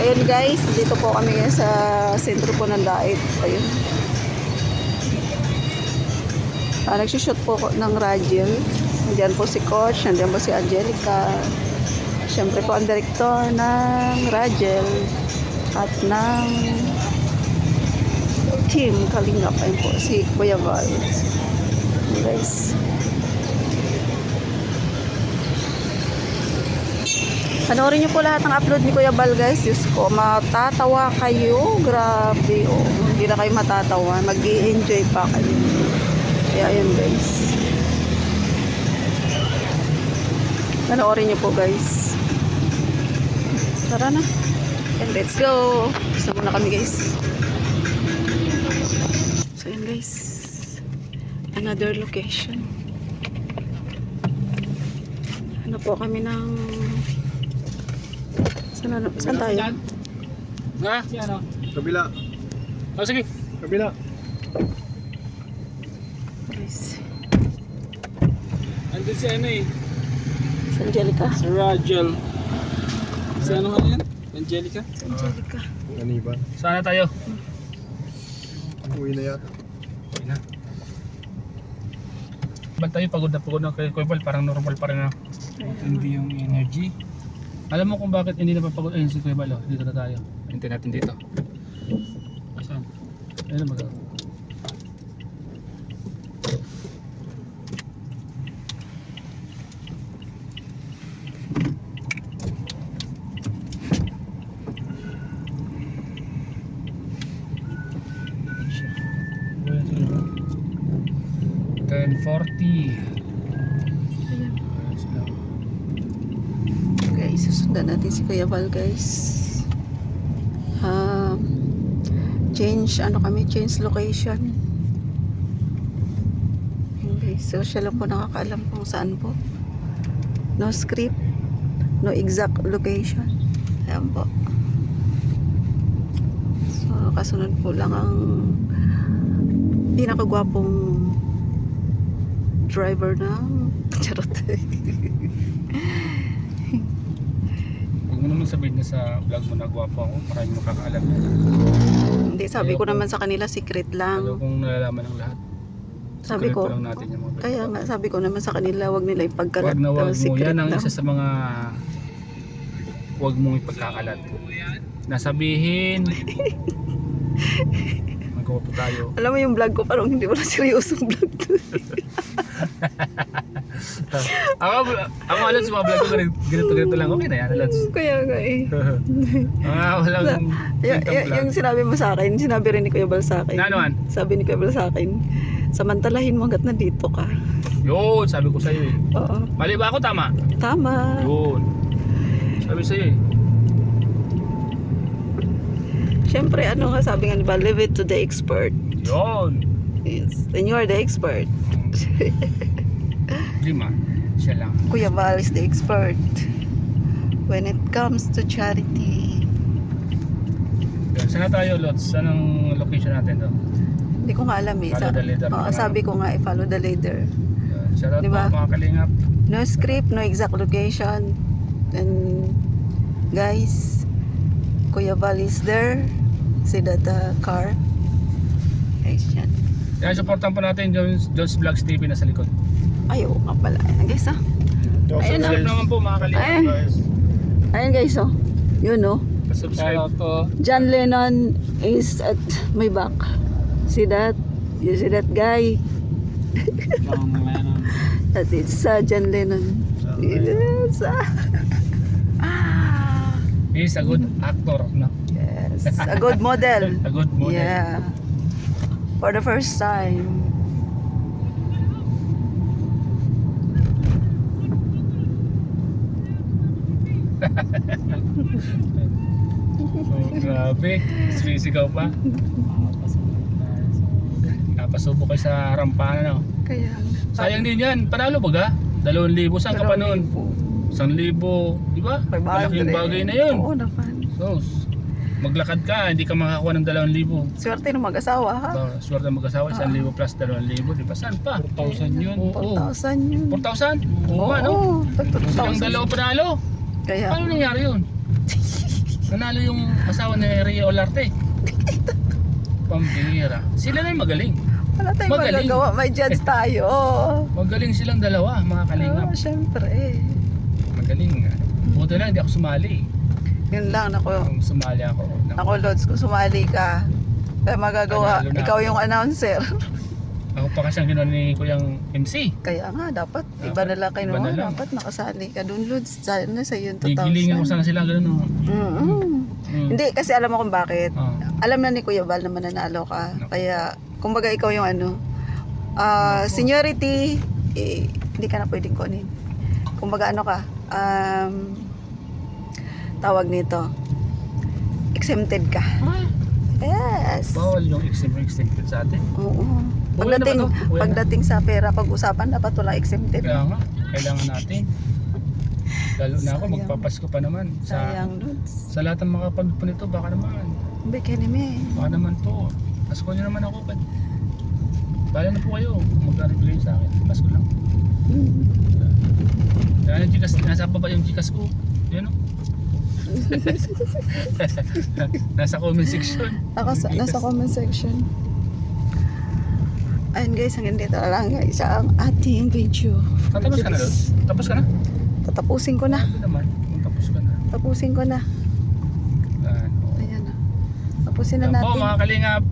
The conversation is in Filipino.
ayun guys, dito po kami ngayon sa sentro po ng Daet. Ayun. Nagsushoot po ng Radial. Nandiyan po si Coach, nandiyan po si Angelica. Siyempre po ang direktor ng Radial at ng team Kalingap. Ayun po si Kuya Val. Guys. Panoorin niyo po lahat ng upload ni Kuya Val guys. Diyos ko, matatawa kayo. Grabe, oh. Hindi na kayo matatawa. Mag-i-enjoy pa kayo. Kaya yun guys. Panoorin niyo po guys. Tara na. And let's go. Gusto muna kami guys. So yun guys. Another location. Ano po kami ng... Saan tayo? Ha? Si ano? Kabila. Oh, sige. Kabila. Guys. Andun si ano eh. Si Angelica. Si Rajel. Si ano nga yan? Angelica? Si Angelica. Aniba. Saan na tayo? Uwi na yata. Okay na. Ba't tayo pagod na kay Kuya Val? Parang normal pa rin na. Hindi yung energy. Alam mo kung bakit hindi napapagod? Ayun si Kuya Val. Dito na tayo. Hintay natin dito. Saan? Ayun na mag- Ayun, 10:40. Ayun sila. Guys, susundan natin si Kuya Val guys. Change location. Okay, so siya lang po nakakaalam kung saan po. No script, no exact location. Ayan po. So kasunod po lang ang pinakagwapong driver ng charot. Huwag mo naman sabihin na sa vlog mo na gwapo ako. Maraming makakaalam yan. Hindi, sabi ko naman sa kanila secret lang. Ano kung nalalaman ng lahat? Sabi Secret ko, pa lang natin yung mga kaya nga sabi ko naman sa kanila, wag nila ipagkalat. Wag na wag mo. Secret Yan ang lang. isa sa mga wag mong ipagkakalat. Nasabihin. Magawa po tayo. Alam mo yung vlog ko, parang hindi mo na seryosong vlog to. Ako alam sa mga vlog ko ganito lang. Okay na yan, Lods. Kaya nga eh. Walang Yung sinabi mo sa akin, sinabi rin ni Kuya Bal sa akin. Na anuan? Sabi ni Kuya Bal sa akin, samantalahin mo hanggat nandito ka. Yun, sabi ko sa'yo eh. Oo. Mali ba ako? Tama? Tama. Yun. Sabi sa'yo eh. Siyempre, ano nga sabi nga ni Bal, leave it to the expert. Yun. Yes. And you are the expert. Lima. Siya lang. Kuya Val is the expert when it comes to charity. Yan. Saan na tayo, Lods? Saan ang location natin to? Hindi ko nga alam eh. Follow the leader. Oo, sabi ko nga i-follow the leader. Yan. Shout out Diba? po mga kalingap. No script, no exact location. And guys, Kuya Val is there. See that car. Guys, yan. Yan, supportan po natin Jones Vlogs TV na sa likod. Ay, oo nga pala. Ayan guys, ah. Ayun, Subscribe naman po mga kalingap, Ayun. guys. Ayan guys, oh. Yun, oh. Subscribe po. John Lennon is at my back. See that? You see that guy? That is John Lennon. Yes. He's a good actor, no? Yes. A good model. A good model. Yeah. For the first time. Oh, grabe. Sumisigaw pa. Napasubo kayo sa rampana, no? Kaya. Sayang din yan. Panalo ba ga? 2,000. Saan ka pa noon? 1,000. Di ba? 500. Malaking bagay na yun. Oo naman. So, maglakad ka, hindi ka makakuha ng 2,000. Swerte ng mag-asawa ha. Swerte mag-asawa, 1,000 plus 2,000. Di ba? Saan pa? 4,000 yun. Oo. 4,000 yun. 4,000? Oo ba, no? Oo. Silang 4,000. dalawa panalo. Kaya. Paano nangyari yun? Nanalo yung asawa ni Rio Olarte. Pambihira. Sila na yung magaling. Wala tayong Magaling. magagawa, may judge tayo. Magaling silang dalawa, mga kalingap. Syempre. Magaling. Buti lang, hindi ako sumali. Yun lang, naku. Kung sumali ako. Naku, Lods, kung sumali ka, kaya magagawa, Panalo na ikaw ako. yung announcer. Ako pa kasi ang ginawa ni Kuyang MC. Kaya nga, dapat, iba Dapat, na lang kayo. iba na lang. Dapat nakasali ka dun, Lods. Sana sa yun, 2,000. Gigilingan ko sana sila gano'n. No? Hindi, kasi alam mo kung bakit. Oh. Alam na ni Kuya Val na mananalo ka. Naku. Kaya, kumbaga ikaw yung ano, seniority, hindi ka na pwedeng kunin. Kumbaga ano ka, tawag nito, exempted ka. Yes. Bawal yung exempted sa atin. Oo. Buhay na ba to? Buhay na? Pagdating sa pera, pag-usapan, dapat wala exempted. Kaya nga, kailangan natin. Lalo na ako, Sayang. magpapasko pa naman. Sayang, Lods. Sa lahat ng mga kapanood po nito, baka naman. Beke ni me. Baka naman po. Pasko nyo naman ako. Bala na po kayo. Kung magkano bigay sa akin. Pasko lang. Kaya yung Gcash, nasa baba yung Gcash ko. Yan o. Nasa comment section. Nasa comment section. Ayun guys, hanggang dito na lang guys ang ating video. Tapos ka na doon? Tapos ka na? Tatapusin ko na. Sabi naman, kung tapos ka na. Tapusin ko na. Yan, o. Ayan na. Tapusin na Yan po natin. mga kalingap.